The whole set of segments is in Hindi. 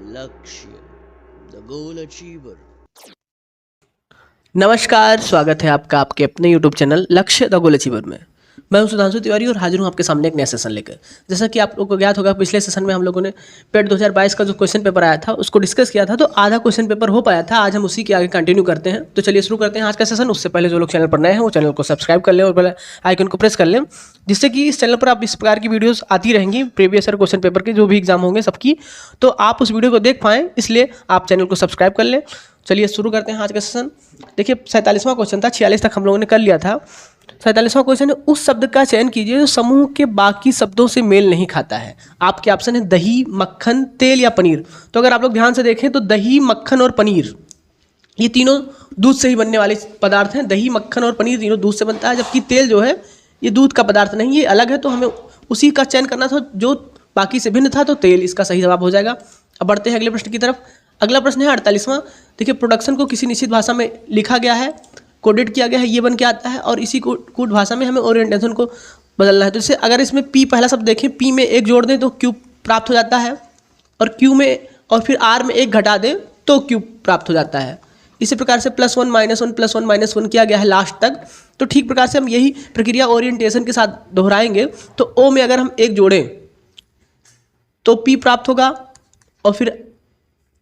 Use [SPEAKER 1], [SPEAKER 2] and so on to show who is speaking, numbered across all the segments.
[SPEAKER 1] लक्ष्य द गोल अचीवर।
[SPEAKER 2] नमस्कार, स्वागत है आपका आपके अपने YouTube चैनल लक्ष्य द गोल अचीवर में। मैं हूं सुधांशु तिवारी और हाजिर हूं आपके सामने एक नया सेशन लेकर। जैसा कि आप लोगों को ज्ञात होगा, पिछले सेशन में हम लोगों ने पेट 2022 का जो क्वेश्चन पेपर आया था उसको डिस्कस किया था, तो आधा क्वेश्चन पेपर हो पाया था। आज हम उसी के आगे कंटिन्यू करते हैं। तो चलिए शुरू करते हैं आज का सेशन। उससे पहले जो लोग चैनल पर नए हैं वो चैनल को सब्सक्राइब कर लें और पहले आइकन को प्रेस कर लें, जिससे कि इस चैनल पर आप इस प्रकार की वीडियोस आती रहेंगी प्रीवियस ईयर क्वेश्चन पेपर के जो भी एग्जाम होंगे सबकी, तो आप उस वीडियो को देख पाएँ, इसलिए आप चैनल को सब्सक्राइब कर लें। चलिए शुरू करते हैं आज का सेशन। देखिए 47वां क्वेश्चन था, 46 तक हम लोगों ने कर लिया था। 47वां क्वेश्चन है, उस शब्द का चयन कीजिए जो समूह के बाकी शब्दों से मेल नहीं खाता है। आपके ऑप्शन है दही, मक्खन, तेल या पनीर। तो अगर आप लोग ध्यान से देखें तो दही, मक्खन और पनीर ये तीनों दूध से ही बनने वाले पदार्थ हैं। दही, मक्खन और पनीर तीनों दूध से बनता है, जबकि तेल जो है ये दूध का पदार्थ नहीं, ये अलग है। तो हमें उसी का चयन करना था जो बाकी से भिन्न था, तो तेल इसका सही जवाब हो जाएगा। अब बढ़ते हैं अगले प्रश्न की तरफ। अगला प्रश्न है 48वां। देखिए प्रोडक्शन को किसी निश्चित भाषा में लिखा गया है, कोडेड किया गया है, ये बन के आता है, और इसी कोड भाषा में हमें ओरिएंटेशन को बदलना है। तो जैसे अगर इसमें पी पहला शब्द देखें, पी में एक जोड़ दें तो क्यू प्राप्त हो जाता है, और क्यू में और फिर आर में एक घटा दें तो क्यू प्राप्त हो जाता है। इसी प्रकार से +1 -1 +1 -1 किया गया है लास्ट तक। तो ठीक प्रकार से हम यही प्रक्रिया ओरिएंटेशन के साथ दोहराएंगे। तो ओ में अगर हम एक जोड़ें तो पी प्राप्त होगा, और फिर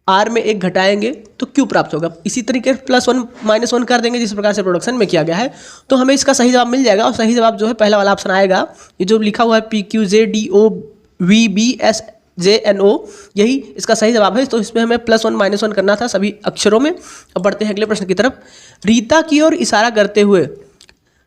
[SPEAKER 2] आर में एक घटाएंगे तो क्यू प्राप्त होगा। इसी तरीके से +1 -1 कर देंगे जिस प्रकार से प्रोडक्शन में किया गया है, तो हमें इसका सही जवाब मिल जाएगा। और सही जवाब जो है पहला वाला ऑप्शन आएगा, ये जो लिखा हुआ है PQZDOVBSJNO, यही इसका सही जवाब है। तो इसमें हमें +1 -1 करना था सभी अक्षरों में। अब बढ़ते हैं अगले प्रश्न की तरफ। रीता की ओर इशारा करते हुए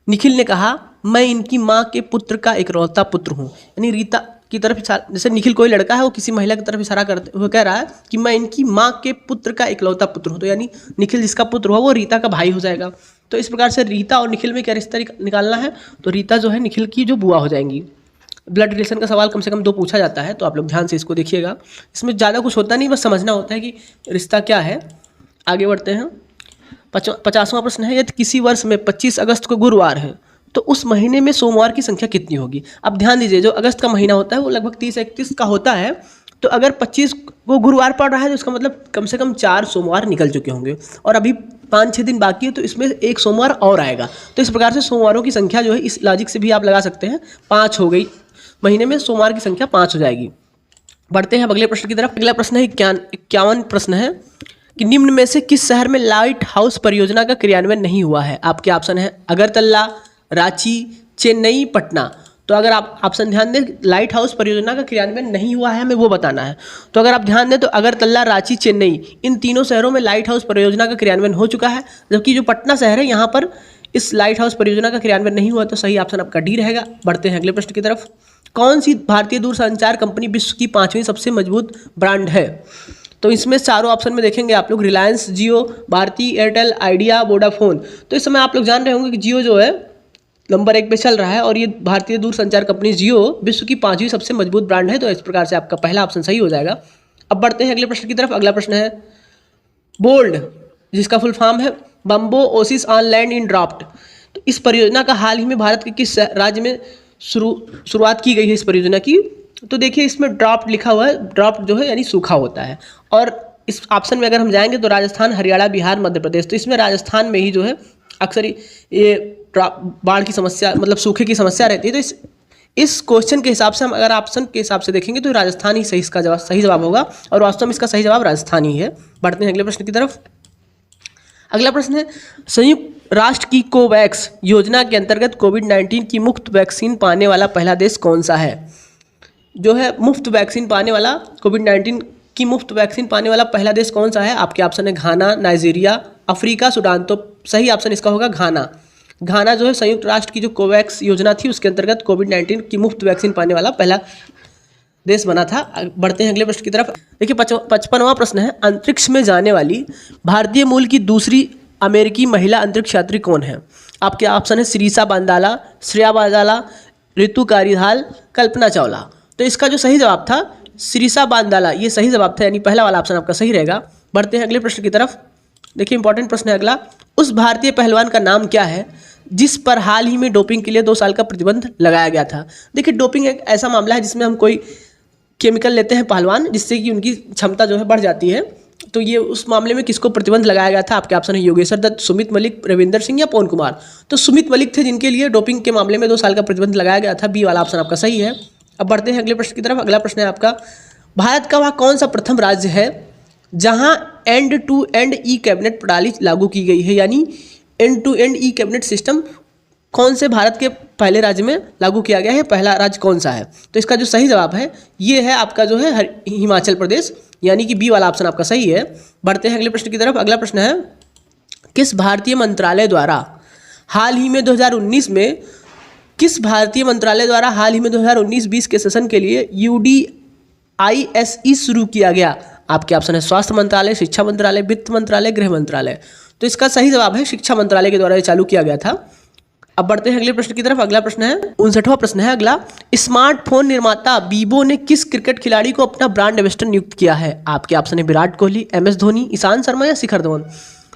[SPEAKER 2] निखिल ने कहा, मैं इनकी माँ के पुत्र का इकलौता पुत्र हूँ। यानी रीता की तरफ जैसे निखिल कोई लड़का है वो किसी महिला की तरफ इशारा करते हुए कह रहा है कि मैं इनकी माँ के पुत्र का इकलौता पुत्र हूँ। तो यानी निखिल जिसका पुत्र हुआ वो रीता का भाई हो जाएगा। तो इस प्रकार से रीता और निखिल में क्या रिश्ता निकालना है, तो रीता जो है निखिल की जो बुआ हो जाएंगी। ब्लड रिलेशन का सवाल कम से कम 2 पूछा जाता है, तो आप लोग ध्यान से इसको देखिएगा। इसमें ज़्यादा कुछ होता नहीं, बस समझना होता है कि रिश्ता क्या है। आगे बढ़ते हैं। 50वां प्रश्न है, यदि किसी वर्ष में 25 अगस्त को गुरुवार है तो उस महीने में सोमवार की संख्या कितनी होगी। अब ध्यान दीजिए, जो अगस्त का महीना होता है वो लगभग 30-31 का होता है। तो अगर 25 को गुरुवार पड़ रहा है तो इसका मतलब कम से कम 4 सोमवार निकल चुके होंगे, और अभी 5-6 दिन बाकी है, तो इसमें एक सोमवार और आएगा। तो इस प्रकार से सोमवारों की संख्या जो है इस लॉजिक से भी आप लगा सकते हैं, 5 हो गई। महीने में सोमवार की संख्या 5 हो जाएगी। बढ़ते हैं अगले प्रश्न की तरफ। अगला प्रश्न है 51 प्रश्न है कि निम्न में से किस शहर में लाइट हाउस परियोजना का क्रियान्वयन नहीं हुआ है। आपके ऑप्शन है अगरतला, रांची, चेन्नई, पटना। तो अगर आप ऑप्शन ध्यान दें, लाइट हाउस परियोजना का क्रियान्वयन नहीं हुआ है, हमें वो बताना है। तो अगर आप ध्यान दें तो अगरतला, रांची, चेन्नई, इन तीनों शहरों में लाइट हाउस परियोजना का क्रियान्वयन हो चुका है, जबकि जो पटना शहर है यहाँ पर इस लाइट हाउस परियोजना का क्रियान्वयन नहीं हुआ। तो सही ऑप्शन आपका डी रहेगा। बढ़ते हैं अगले प्रश्न की तरफ। कौन सी भारतीय दूरसंचार कंपनी विश्व की 5वीं सबसे मजबूत ब्रांड है। तो इसमें चारों ऑप्शन में देखेंगे आप लोग, रिलायंस, जियो, भारती एयरटेल, आइडिया, वोडाफोन। तो इस समय आप लोग जान रहे होंगे कि जियो जो है नंबर 1 पे चल रहा है, और ये भारतीय दूरसंचार कंपनी जियो विश्व की 5वीं सबसे मजबूत ब्रांड है। तो इस प्रकार से आपका पहला ऑप्शन सही हो जाएगा। अब बढ़ते हैं अगले प्रश्न की तरफ। अगला प्रश्न है बोल्ड, जिसका फुल फॉर्म है bamboo Oasis on land in draft. तो इस परियोजना का हाल ही में भारत के किस राज्य में शुरुआत की गई है इस परियोजना की। तो देखिए इसमें ड्राफ्ट लिखा हुआ है, ड्राफ्ट जो है यानी सूखा होता है। और इस ऑप्शन में अगर हम जाएंगे तो राजस्थान, हरियाणा, बिहार, मध्य प्रदेश। तो इसमें राजस्थान में ही जो है अक्सर ये बाढ़ की समस्या, मतलब सूखे की समस्या रहती है। तो इस क्वेश्चन के हिसाब से हम अगर ऑप्शन के हिसाब से देखेंगे तो राजस्थान ही सही जवाब होगा, और वास्तव में इसका सही जवाब राजस्थान ही है। बढ़ते हैं अगले प्रश्न की तरफ। अगला प्रश्न है संयुक्त राष्ट्र की कोवैक्स योजना के अंतर्गत कोविड-19 की मुफ्त वैक्सीन पाने वाला पहला देश कौन सा है। जो है मुफ्त वैक्सीन पाने वाला, कोविड-19 की मुफ्त वैक्सीन पाने वाला पहला देश कौन सा है। आपके ऑप्शन है घाना, नाइजीरिया, अफ्रीका, सूडान। तो सही ऑप्शन इसका होगा घाना। घाना जो है संयुक्त राष्ट्र की जो कोवैक्स योजना थी उसके अंतर्गत कोविड-19 की मुफ्त वैक्सीन पाने वाला पहला देश बना था। बढ़ते हैं अगले प्रश्न की तरफ। देखिए 55वां प्रश्न है, अंतरिक्ष में जाने वाली भारतीय मूल की दूसरी अमेरिकी महिला अंतरिक्ष यात्री कौन है। आपके ऑप्शन है शिरीषा बांदाला, श्रेया बांदाला, ऋतु कारिधाल, कल्पना चावला। तो इसका जो सही जवाब था शिरीषा बांदाला, ये सही जवाब था, यानी पहला वाला ऑप्शन आपका सही रहेगा। बढ़ते हैं अगले प्रश्न की तरफ। देखिए इंपॉर्टेंट प्रश्न है अगला, उस भारतीय पहलवान का नाम क्या है जिस पर हाल ही में डोपिंग के लिए 2 साल का प्रतिबंध लगाया गया था। देखिए डोपिंग एक ऐसा मामला है जिसमें हम कोई केमिकल लेते हैं पहलवान, जिससे कि उनकी क्षमता जो है बढ़ जाती है। तो ये उस मामले में किसको प्रतिबंध लगाया गया था? आपके ऑप्शन है योगेश्वर दत्त, सुमित मलिक, रविंदर सिंह या पवन कुमार। तो सुमित मलिक थे जिनके लिए डोपिंग के मामले में 2 साल का प्रतिबंध लगाया गया था। बी वाला ऑप्शन आपका सही है। अब बढ़ते हैं अगले प्रश्न की तरफ। अगला प्रश्न है आपका, भारत का वह कौन सा प्रथम राज्य है जहां end to end e cabinet प्रणाली लागू की गई है? यानी end to end e cabinet system कौन से भारत के पहले राज्य में लागू किया गया है? पहला राज्य कौन सा है? तो इसका जो सही जवाब है ये है आपका जो है हिमाचल प्रदेश, यानी कि बी वाला ऑप्शन आपका सही है। बढ़ते हैं अगले प्रश्न की तरफ। अगला प्रश्न है, किस भारतीय मंत्रालय द्वारा हाल ही में 2019 में 2019-20 के सेशन के लिए UDISE शुरू किया गया? आपके ऑप्शन है स्वास्थ्य मंत्रालय, शिक्षा मंत्रालय, वित्त मंत्रालय, गृह मंत्रालय। तो इसका सही जवाब है शिक्षा मंत्रालय के द्वारा ये चालू किया गया था। अब बढ़ते हैं अगले प्रश्न की तरफ। अगला प्रश्न है 59वां प्रश्न है अगला, स्मार्टफोन निर्माता वीवो ने किस क्रिकेट खिलाड़ी को अपना ब्रांड एम्बेसडर नियुक्त किया है? आपके ऑप्शन है विराट कोहली, MS धोनी, ईशांत शर्मा या शिखर धवन।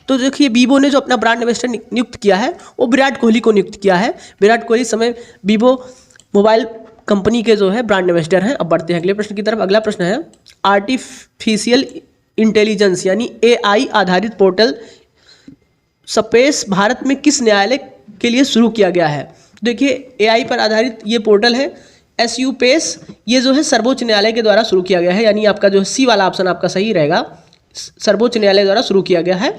[SPEAKER 2] तो देखिए वीवो ने जो अपना ब्रांड एम्बेसडर नियुक्त किया है वो विराट कोहली को नियुक्त किया है। विराट कोहली समय वीवो मोबाइल कंपनी के जो है ब्रांड एम्बेसडर हैं। अब बढ़ते हैं अगले प्रश्न की तरफ। अगला प्रश्न है, आर्टिफिशियल इंटेलिजेंस यानी AI आधारित पोर्टल स्पेस भारत में किस न्यायालय के लिए शुरू किया गया है? देखिए AI पर आधारित ये पोर्टल है SU पेस, ये जो है सर्वोच्च न्यायालय के द्वारा शुरू किया गया है, यानी आपका जो सी वाला ऑप्शन आपका सही रहेगा, सर्वोच्च न्यायालय द्वारा शुरू किया गया है।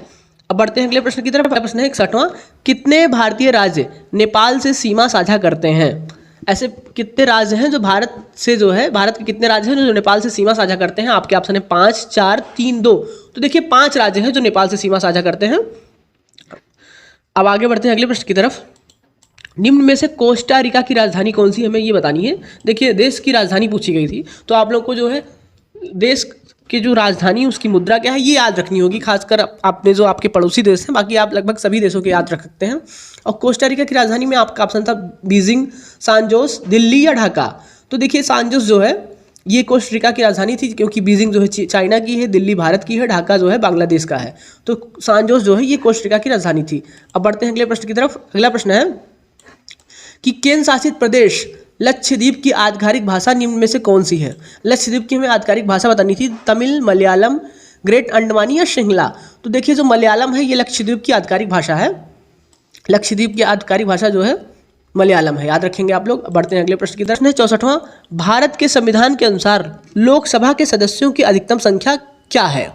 [SPEAKER 2] अब बढ़ते हैं अगले प्रश्न की तरफ। अगला प्रश्न है 61वां, कितने भारतीय राज्य नेपाल से सीमा साझा करते हैं? ऐसे कितने राज्य हैं जो भारत से जो है, भारत के कितने राज्य हैं जो नेपाल से सीमा साझा करते हैं? आपके ऑप्शन है 5, 4, 3, 2। तो देखिए 5 राज्य हैं जो नेपाल से सीमा साझा करते हैं। अब आगे बढ़ते हैं अगले प्रश्न की तरफ। निम्न में से कोस्टा रिका की राजधानी कौन सी, हमें ये बतानी है। देखिए देश की राजधानी पूछी गई थी, तो आप लोग को जो है देश की जो राजधानी उसकी मुद्रा क्या है ये याद रखनी होगी, खासकर आपने जो आपके पड़ोसी देश हैं, बाकी आप लगभग सभी देशों के याद रख सकते हैं। और कोस्टा रिका की राजधानी में आपका ऑप्शन था बीजिंग, सैन जोस, दिल्ली या ढाका। तो देखिए सैन जोस जो है ये कोस्टा रिका की राजधानी थी, क्योंकि बीजिंग जो है चाइना की है, दिल्ली भारत की है, ढाका जो है बांग्लादेश का है। तो सैन जोस जो है ये कोस्टा रिका की राजधानी थी। अब बढ़ते हैं अगले प्रश्न की तरफ। अगला प्रश्न है कि केंद्र शासित प्रदेश लक्षद्वीप की आधिकारिक भाषा निम्न में से कौन सी है? लक्षद्वीप की हमें आधिकारिक भाषा बतानी थी, तमिल, मलयालम, ग्रेट अंडमानी या सिंहला। तो देखिए जो मलयालम है ये लक्षद्वीप की आधिकारिक भाषा है। लक्षद्वीप की आधिकारिक भाषा जो है मलयालम है, याद रखेंगे आप लोग। बढ़ते हैं अगले प्रश्न की तरफ। 64वां, भारत के संविधान के अनुसार लोकसभा के सदस्यों की अधिकतम संख्या क्या है?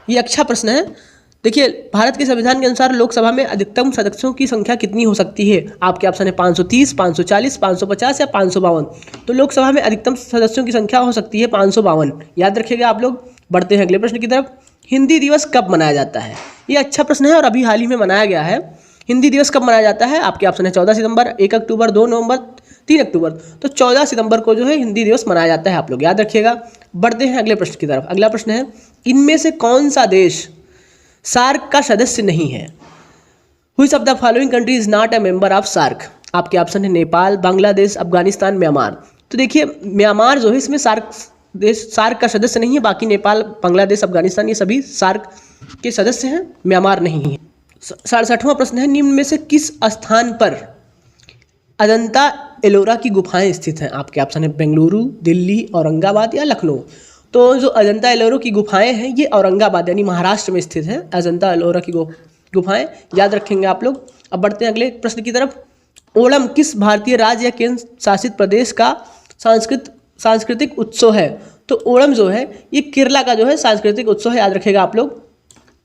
[SPEAKER 2] ये अच्छा प्रश्न है। देखिए भारत के संविधान के अनुसार लोकसभा में अधिकतम सदस्यों की संख्या कितनी हो सकती है? आपके ऑप्शन है 530, 540, 550 या 552। तो लोकसभा में अधिकतम सदस्यों की संख्या हो सकती है 552, याद रखिएगा आप लोग। बढ़ते हैं अगले प्रश्न की तरफ। हिंदी दिवस कब मनाया जाता है? ये अच्छा प्रश्न है और अभी हाल ही में मनाया गया है। हिंदी दिवस कब मनाया जाता है? आपके ऑप्शन है 14 सितंबर, 1 अक्टूबर, 2 नवंबर, 3 अक्टूबर। तो 14 सितंबर को जो है हिंदी दिवस मनाया जाता है, आप लोग याद रखिएगा। बढ़ते हैं अगले प्रश्न की तरफ। अगला प्रश्न है, इनमें से कौन सा देश सार्क का सदस्य नहीं है? Which of the following country is not a member of SAARC? आपके ऑप्शन है नेपाल, बांग्लादेश, अफगानिस्तान, म्यांमार। तो देखिए म्यांमार जो है इसमें सार्क का सदस्य नहीं है, बाकी नेपाल, बांग्लादेश, अफगानिस्तान ये सभी सार्क के सदस्य हैं, म्यांमार नहीं है। 67वां प्रश्न है, निम्न में से किस स्थान पर अजंता एलोरा की गुफाएं स्थित हैं? आपके ऑप्शन है बेंगलुरु, दिल्ली, औरंगाबाद या लखनऊ। तो जो अजंता एलोरा की गुफाएं हैं ये औरंगाबाद यानी महाराष्ट्र में स्थित है, अजंता एलोरा की गुफाएं, याद रखेंगे आप लोग। अब बढ़ते हैं अगले प्रश्न की तरफ। ओणम किस भारतीय राज्य या केंद्र शासित प्रदेश का सांस्कृतिक उत्सव है? तो ओणम जो है ये केरला का जो है सांस्कृतिक उत्सव है, याद रखेगा आप लोग।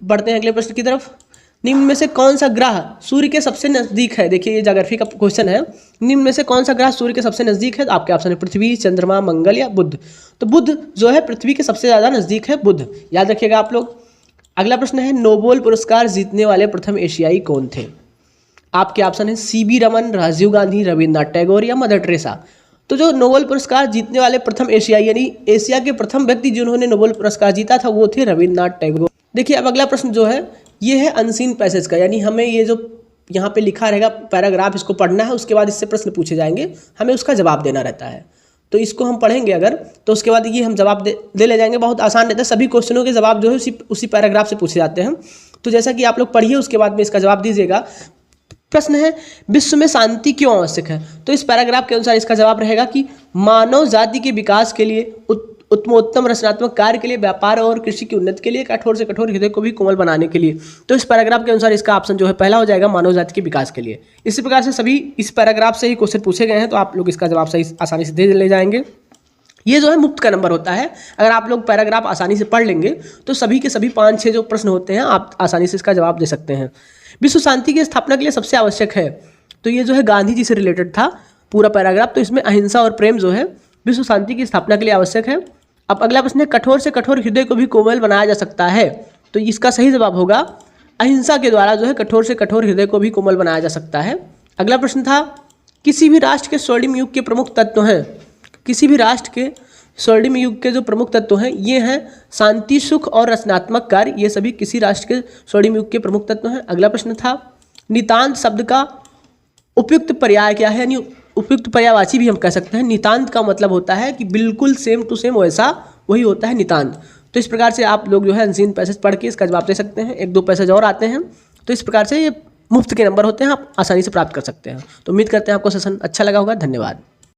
[SPEAKER 2] बढ़ते हैं अगले प्रश्न की तरफ। निम्न में से कौन सा ग्रह सूर्य के सबसे नजदीक है? देखिए ये ज्योग्राफी का क्वेश्चन है। निम्न में से कौन सा ग्रह सूर्य के सबसे नजदीक है? आपके ऑप्शन है पृथ्वी, चंद्रमा, मंगल या बुध। तो बुध जो है पृथ्वी के सबसे ज्यादा नजदीक है, बुध, याद रखिएगा आप लोग। अगला प्रश्न है, नोबेल पुरस्कार जीतने वाले प्रथम एशियाई कौन थे? आपके ऑप्शन है CB रमन, राजीव गांधी, रविन्द्रनाथ टैगोर या मदर टेरेसा। तो जो नोबेल पुरस्कार जीतने वाले प्रथम एशियाई यानी एशिया के प्रथम व्यक्ति जिन्होंने नोबेल पुरस्कार जीता था वो थे रविन्द्रनाथ टैगोर। देखिए अब अगला प्रश्न जो है ये है अनसीन पैसेज का, यानी हमें ये जो यहाँ पे लिखा रहेगा पैराग्राफ इसको पढ़ना है, उसके बाद इससे प्रश्न पूछे जाएंगे, हमें उसका जवाब देना रहता है। तो इसको हम पढ़ेंगे अगर, तो उसके बाद ये हम जवाब दे ले जाएंगे, बहुत आसान रहता है। सभी क्वेश्चनों के जवाब जो है उसी पैराग्राफ से पूछे जाते हैं। तो जैसा कि आप लोग पढ़िए उसके बाद में इसका जवाब दीजिएगा। प्रश्न है विश्व में शांति क्यों आवश्यक है। तो इस पैराग्राफ के अनुसार इसका जवाब रहेगा कि मानव जाति के विकास के लिए, उत्तम रचनात्मक कार्य के लिए, व्यापार और कृषि की उन्नति के लिए, कठोर से कठोर हृदय को भी कोमल बनाने के लिए। तो इस पैराग्राफ के अनुसार इसका ऑप्शन जो है पहला हो जाएगा, मानव जाति के विकास के लिए। इसी प्रकार से सभी इस पैराग्राफ से ही क्वेश्चन पूछे गए हैं, तो आप लोग इसका जवाब सही आसानी से दे ले जाएंगे। ये जो है मुफ्त का नंबर होता है। अगर आप लोग पैराग्राफ आसानी से पढ़ लेंगे तो सभी के सभी 5-6 जो प्रश्न होते हैं आप आसानी से इसका जवाब दे सकते हैं। विश्व शांति की स्थापना के लिए सबसे आवश्यक है, तो ये जो है गांधी जी से रिलेटेड था पूरा पैराग्राफ। तो इसमें अहिंसा और प्रेम जो है विश्व शांति की स्थापना के लिए आवश्यक है। अब अगला प्रश्न है कठोर से कठोर हृदय को भी कोमल बनाया जा सकता है। तो इसका सही जवाब होगा अहिंसा के द्वारा जो है कठोर से कठोर हृदय को भी कोमल बनाया जा सकता है। अगला प्रश्न था किसी भी राष्ट्र के स्वर्णिम युग के प्रमुख तत्व हैं। किसी भी राष्ट्र के स्वर्णिम युग के जो प्रमुख तत्व हैं ये हैं शांति, सुख और रचनात्मक कार्य। ये सभी किसी राष्ट्र के स्वर्णिम युग के प्रमुख तत्व हैं। अगला प्रश्न था नितांत शब्द का उपयुक्त पर्याय क्या है, यानी उपयुक्त पर्यायवाची भी हम कह सकते हैं। नितांत का मतलब होता है कि बिल्कुल सेम टू सेम वैसा, वही होता है नितांत। तो इस प्रकार से आप लोग जो है अनसीन पैसेज पढ़ के इसका जवाब दे सकते हैं। 1-2 पैसेज और आते हैं, तो इस प्रकार से ये मुफ्त के नंबर होते हैं, आप आसानी से प्राप्त कर सकते हैं। तो उम्मीद करते हैं आपको सेशन अच्छा लगा होगा। धन्यवाद।